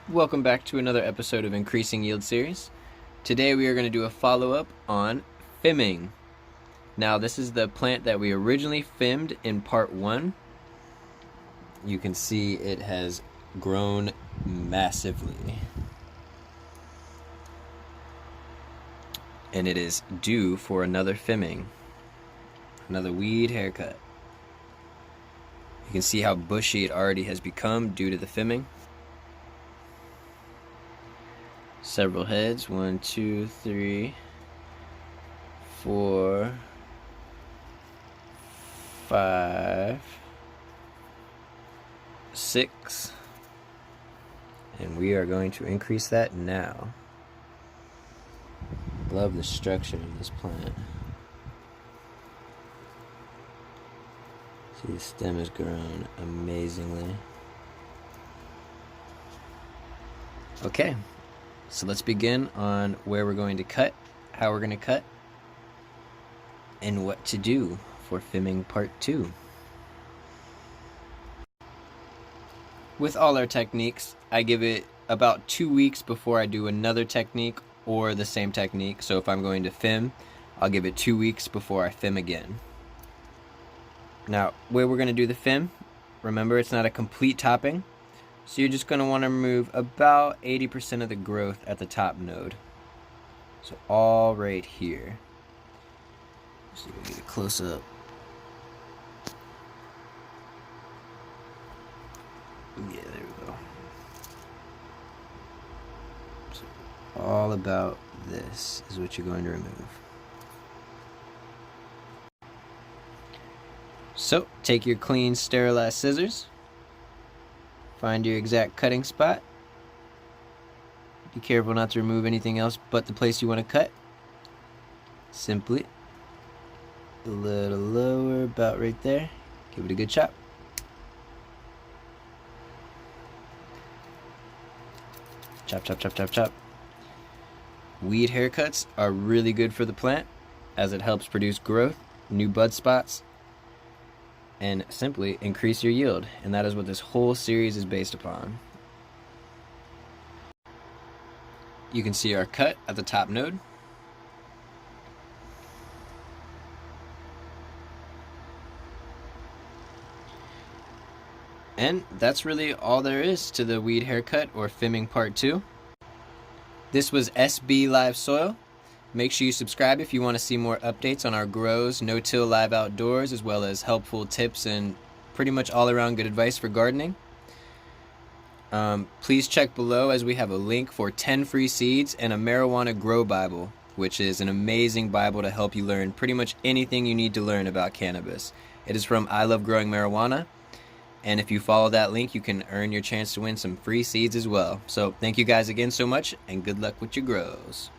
Welcome back to another episode of Increasing Yield series. Today we are going to do a follow-up on FIMing. Now this is the plant that we originally FIMmed in part 1. You can see it has grown massively. And it is due for another FIMing. Another weed haircut. You can see how bushy it already has become due to the FIMing. Several heads, 1, 2, 3, 4, 5, 6, and we are going to increase that now. Love the structure of this plant. See, the stem has grown amazingly. Okay. So let's begin on where we're going to cut, how we're going to cut, and what to do for FIMing part 2. With all our techniques, I give it about 2 weeks before I do another technique or the same technique. So if I'm going to FIM, I'll give it 2 weeks before I FIM again. Now, where we're going to do the FIM, remember it's not a complete topping. So you're just going to want to remove about 80% of the growth at the top node. So all right here. So we get a close up. Yeah, there we go. So all about this is what you're going to remove. So take your clean, sterilized scissors. Find your exact cutting spot. Be careful not to remove anything else but the place you want to cut. Simply a little lower, about right there. Give it a good chop. Chop, chop, chop, chop, chop. Weed haircuts are really good for the plant as it helps produce growth, new bud spots, and simply increase your yield. And that is what this whole series is based upon. You can see our cut at the top node. And that's really all there is to the weed haircut or FIMing part 2. This was SB Live Soil. Make sure you subscribe if you want to see more updates on our grows, no-till live outdoors, as well as helpful tips and pretty much all-around good advice for gardening. Please check below as we have a link for 10 free seeds and a marijuana grow Bible, which is an amazing Bible to help you learn pretty much anything you need to learn about cannabis. It is from I Love Growing Marijuana, and if you follow that link, you can earn your chance to win some free seeds as well. So thank you guys again so much, and good luck with your grows.